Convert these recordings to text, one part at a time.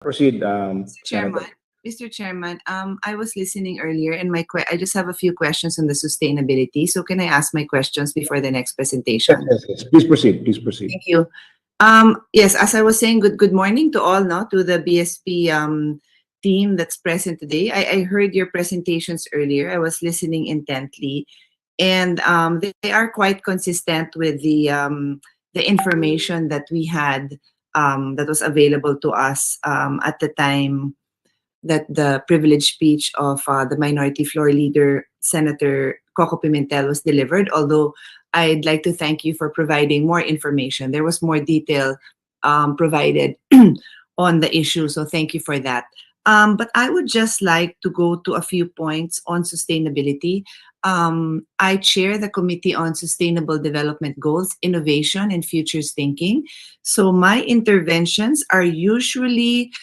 Proceed, Mr. Senator. Chairman, Mr. Chairman, I was listening earlier, and I just have a few questions on the sustainability. So can I ask my questions before the next Yes, presentation? yes, yes. Please proceed. Please proceed. Thank you. Yes, as I was saying, good morning to all, no, to the BSP team that's present today. I heard your presentations earlier. I was listening intently, and they are quite consistent with the information that we had that was available to us at the time that the privileged speech of the Minority Floor Leader, Senator Coco Pimentel, was delivered. Although I'd like to thank you for providing more information. There was more detail provided on the issue, so thank you for that. But I would just like to go to a few points on sustainability. I chair the Committee on Sustainable Development Goals, Innovation, and Futures Thinking. So my interventions are usually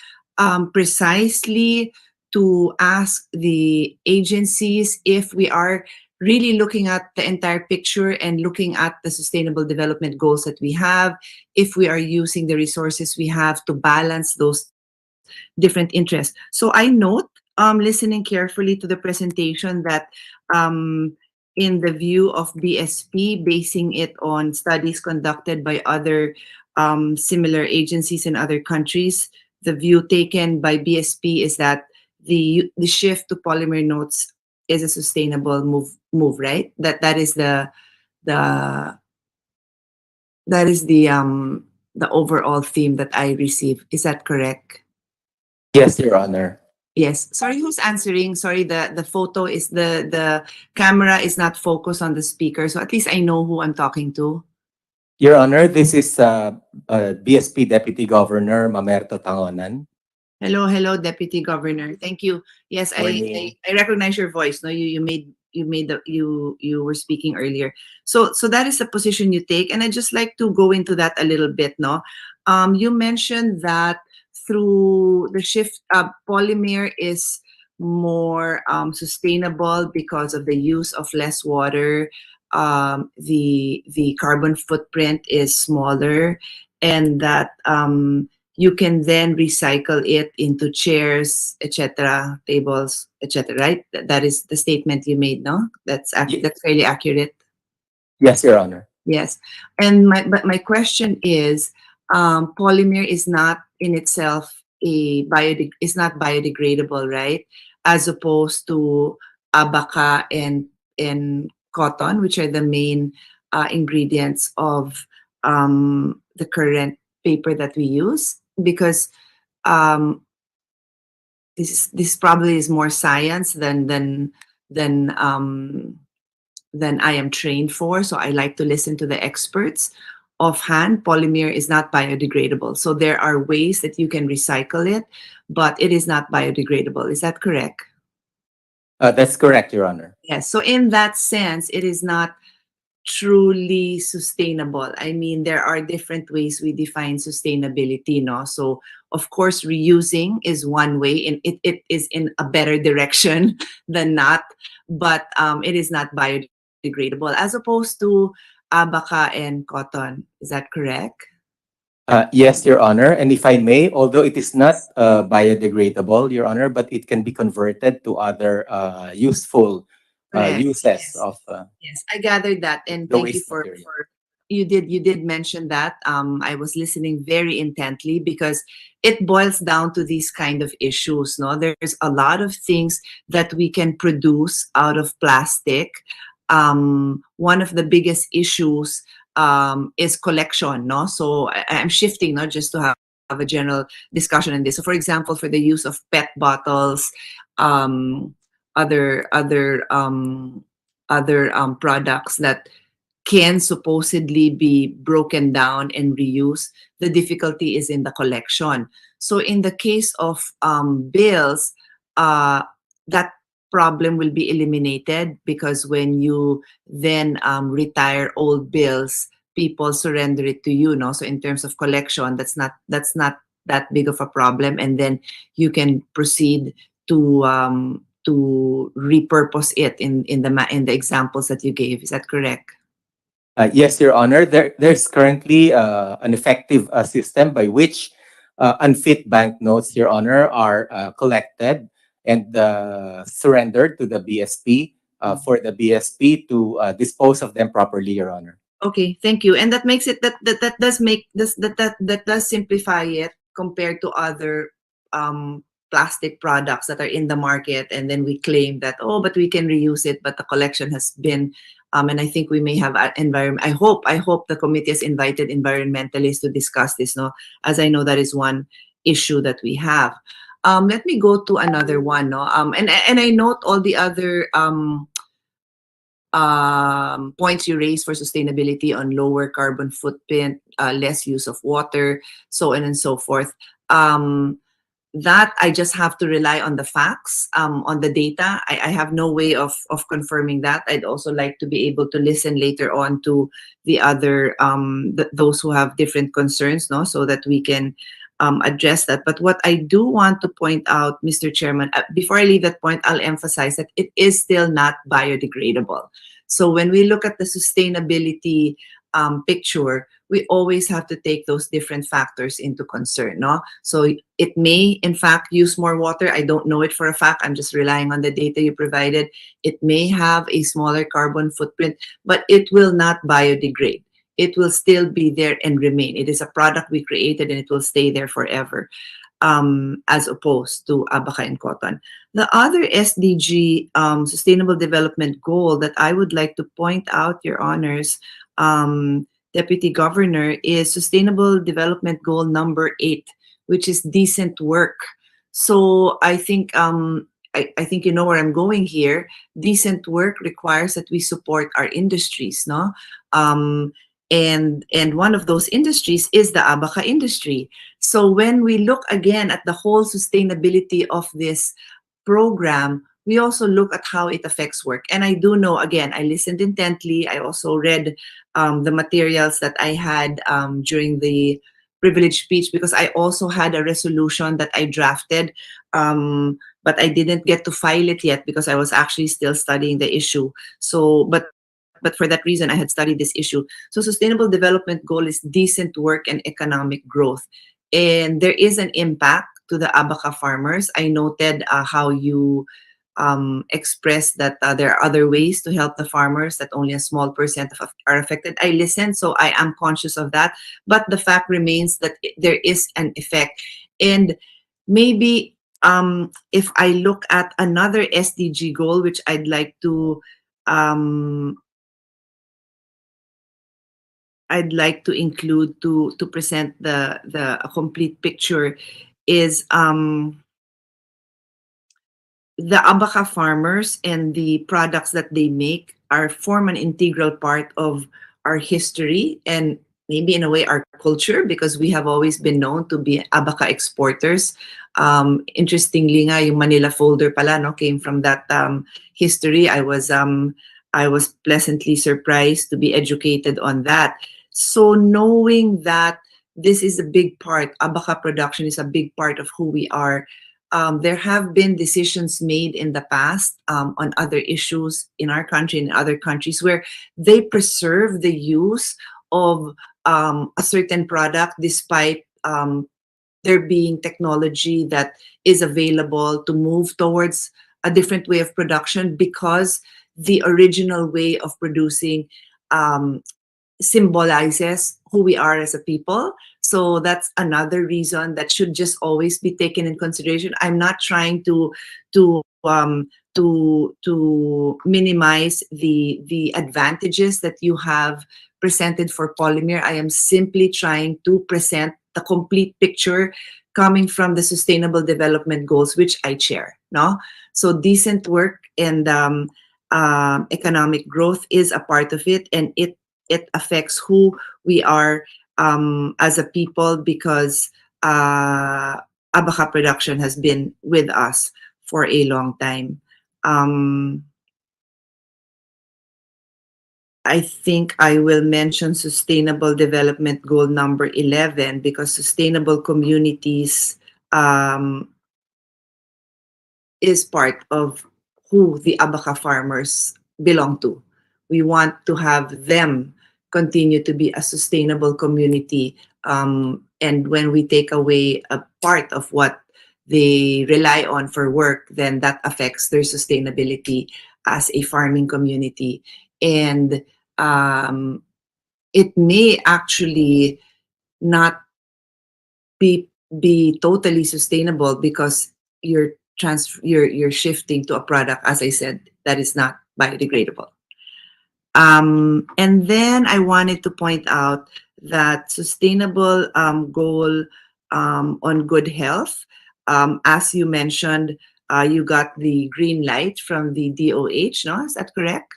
precisely to ask the agencies if we are really looking at the entire picture and looking at the sustainable development goals that we have, if we are using the resources we have to balance those different interests. So I note, listening carefully to the presentation, that in the view of BSP, basing it on studies conducted by other similar agencies in other countries, the view taken by BSP is that the shift to polymer notes is a sustainable move, right? That is the the overall theme that I receive. Is that correct? Yes, Your Honor. Yes. Sorry, who's answering? Sorry, the photo is the camera is not focused on the speaker, so at least I know who I'm talking to. Your Honor, this is BSP Deputy Governor Mamerto Tangonan. Hello, Deputy Governor. Thank you. Yes, Morning. I recognize your voice. No, you made the you were speaking earlier. So that is the position you take, and I just like to go into that a little bit. No, you mentioned that through the shift, polymer is more sustainable because of the use of less water. The carbon footprint is smaller, and that you can then recycle it into chairs, etc., tables, etc. Right? That is the statement you made, no? That's fairly accurate. Yes, Your Honor. Yes, and my question is, polymer is not in itself is not biodegradable, right? As opposed to abaca and cotton, which are the main ingredients of the current paper that we use, because um, this probably is more science than than I am trained for. So I like to listen to the experts. Offhand, polymer is not biodegradable. So there are ways that you can recycle it, but it is not biodegradable. Is that correct? That's correct, Your Honor. Yes. So in that sense, it is not truly sustainable. I mean, there are different ways we define sustainability, no? So of course, reusing is one way, and it is in a better direction than not, but it is not biodegradable as opposed to abaca and cotton. Is that correct? Yes, Your Honor. And if I may, although it is not biodegradable, Your Honor, but it can be converted to other useful Correct. uses Yes. of Yes, I gathered that, and the thank you waste material. for you did mention that. I was listening very intently because it boils down to these kind of issues. No, there's a lot of things that we can produce out of plastic. One of the biggest issues is collection. No, so I'm shifting, not just to have a general discussion on this. So, for example, for the use of PET bottles, um, other products that can supposedly be broken down and reused. The difficulty is in the collection. So in the case of bills, that problem will be eliminated because when you then retire old bills, people surrender it to you. No, so in terms of collection, that's not that big of a problem, and then you can proceed to repurpose it in the examples that you gave. Is that correct? Yes, Your Honor. There's currently an effective system by which unfit banknotes, Your Honor, are collected and surrendered to the BSP for the BSP to dispose of them properly, Your Honor. Okay, thank you. And that makes it that does make this that does simplify it compared to other plastic products that are in the market, and then we claim that, oh, but we can reuse it, but the collection has been and I think we may have environment. I hope the committee has invited environmentalists to discuss this. No, as I know that is one issue that we have. Let me go to another one. No, and I note all the other points you raise for sustainability on lower carbon footprint, less use of water, so on and so forth. Um, that I just have to rely on the facts, on the data. I have no way of confirming that. I'd also like to be able to listen later on to the other those who have different concerns, no, so that we can address that. But what I do want to point out, Mr. Chairman, before I leave that point, I'll emphasize that it is still not biodegradable. So when we look at the sustainability picture, we always have to take those different factors into concern. No, so it may in fact use more water. I don't know it for a fact. I'm just relying on the data you provided. It may have a smaller carbon footprint, but it will not biodegrade. It will still be there and remain. It is a product we created and it will stay there forever, as opposed to abaca and cotton. The other SDG, Sustainable Development Goal, that I would like to point out, Your Honors, Deputy Governor, is Sustainable Development Goal number 8, which is decent work. So I think I think you know where I'm going here. Decent work requires that we support our industries, no? Um, and one of those industries is the abaca industry. So when we look again at the whole sustainability of this program, we also look at how it affects work. And I do know, again, I listened intently. I also read the materials that I had during the privilege speech, because I also had a resolution that I drafted, but I didn't get to file it yet because I was actually still studying the issue. So, but for that reason, I had studied this issue. So, Sustainable Development Goal is decent work and economic growth, and there is an impact to the abaca farmers. I noted how you expressed that there are other ways to help the farmers, that only a small percent are affected. I listened, so I am conscious of that. But the fact remains that there is an effect. And maybe if I look at another SDG goal, which um, I'd like to include to present the a complete picture, is the abaca farmers and the products that they make are form an integral part of our history, and maybe in a way our culture, because we have always been known to be abaca exporters. Interestingly nga, yung Manila folder pala, no, came from that history. I was pleasantly surprised to be educated on that. So knowing that this is a big part, abaca production is a big part of who we are. There have been decisions made in the past on other issues in our country and in other countries where they preserve the use of a certain product despite there being technology that is available to move towards a different way of production, because the original way of producing um, symbolizes who we are as a people. So that's another reason that should just always be taken in consideration. I'm not trying to to minimize the advantages that you have presented for polymer. I am simply trying to present the complete picture coming from the Sustainable Development Goals, which I chair. No, so decent work and economic growth is a part of it, and it affects who we are as a people, because abaca production has been with us for a long time. Um, I think I will mention Sustainable Development Goal number 11, because sustainable communities is part of who the abaca farmers belong to. We want to have them continue to be a sustainable community, and when we take away a part of what they rely on for work, then that affects their sustainability as a farming community. And um, it may actually not be totally sustainable because you're shifting to a product, as I said, that is not biodegradable. And then I wanted to point out that sustainable goal on good health. As you mentioned, you got the green light from the DOH, no? Is that correct?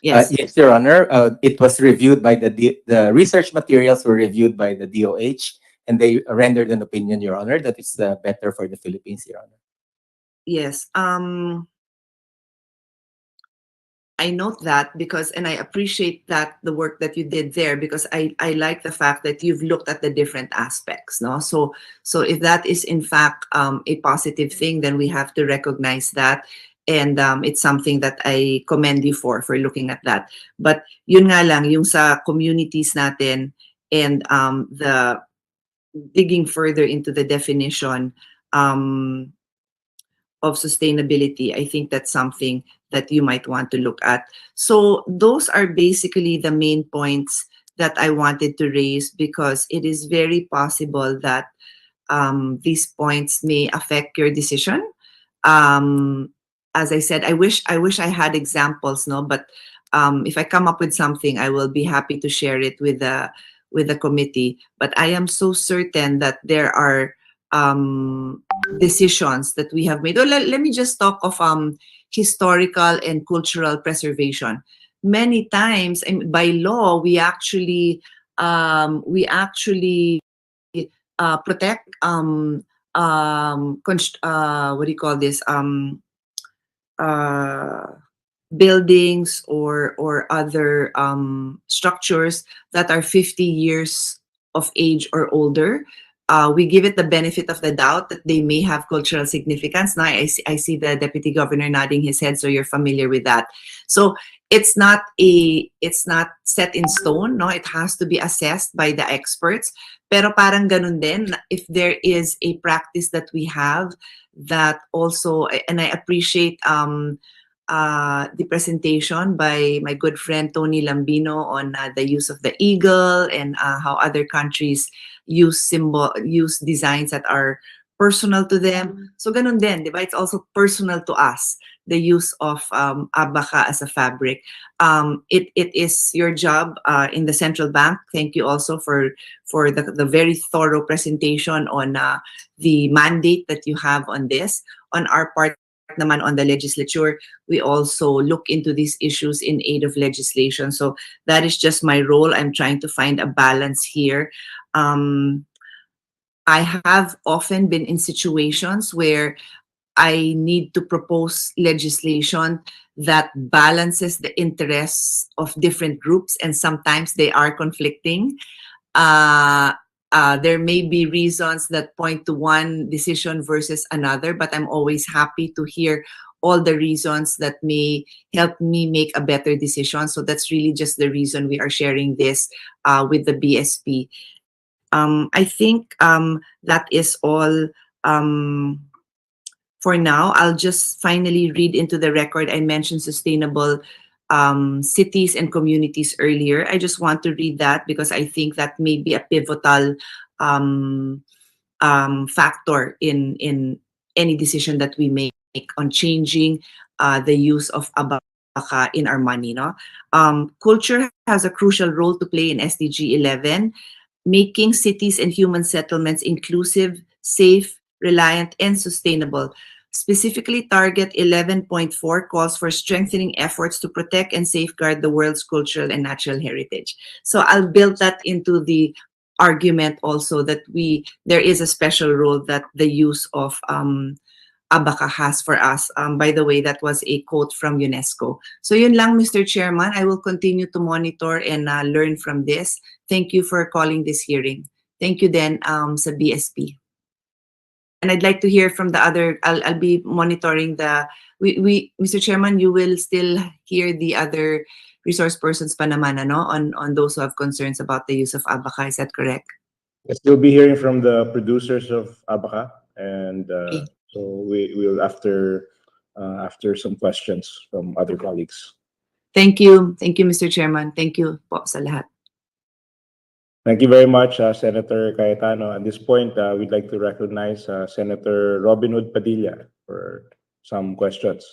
Yes. Yes, Your Honor. It was reviewed by the research materials were reviewed by the DOH, and they rendered an opinion, Your Honor, that it's better for the Philippines, Your Honor. Yes. I note that because, and I appreciate that the work that you did there, because I like the fact that you've looked at the different aspects, no? So if that is in fact a positive thing, then we have to recognize that, and it's something that I commend you for looking at that. But yun nga lang, yung sa communities natin and the digging further into the definition, um, of sustainability, I think that's something that you might want to look at. So those are basically the main points that I wanted to raise, because it is very possible that these points may affect your decision. Um, as I said, I wish I had examples, no, but if I come up with something, I will be happy to share it with the committee. But I am so certain that there are decisions that we have made. Oh, let me just talk of historical and cultural preservation. Many times, and by law, we actually protect what do you call this, uh, buildings or other structures that are 50 years of age or older. We give it the benefit of the doubt that they may have cultural significance. Now I see the deputy governor nodding his head, so you're familiar with that. So it's not set in stone, no, it has to be assessed by the experts. Pero parang ganun din, if there is a practice that we have that also, and I appreciate the presentation by my good friend Tony Lambino on the use of the eagle, and how other countries use designs that are personal to them. So ganun din, di ba? It's also personal to us, the use of abaca as a fabric. It is your job in the central bank. Thank you also for the very thorough presentation on the mandate that you have on this. On our part naman, on the legislature, we also look into these issues in aid of legislation. So that is just my role. I'm trying to find a balance here. Um, I have often been in situations where I need to propose legislation that balances the interests of different groups, and sometimes they are conflicting. uh, there may be reasons that point to one decision versus another, but I'm always happy to hear all the reasons that may help me make a better decision. So that's really just the reason we are sharing this with the BSP. I think that is all for now. I'll just finally read into the record. I mentioned sustainable cities and communities earlier. I just want to read that because I think that may be a pivotal um, factor in any decision that we make on changing the use of abaca in our money. No, culture has a crucial role to play in SDG 11, making cities and human settlements inclusive, safe, reliant, and sustainable. Specifically, Target 11.4 calls for strengthening efforts to protect and safeguard the world's cultural and natural heritage. So I'll build that into the argument also, that there is a special role that the use of abaca has for us. By the way, that was a quote from UNESCO. So yun lang, Mr. Chairman. I will continue to monitor and learn from this. Thank you for calling this hearing. Thank you then sa BSP. And I'd like to hear from the other. I'll be monitoring the. Mr. Chairman, you will still hear the other resource persons pa naman, ano, on those who have concerns about the use of abaca. Is that correct? Yes, you'll be hearing from the producers of Abaca, and Okay. so we will after some questions from other colleagues. Thank you. Thank you, Mr. Chairman. Thank you po sa lahat. Thank you very much, Senator Cayetano. At this point, we'd like to recognize Senator Robin Hood Padilla for some questions.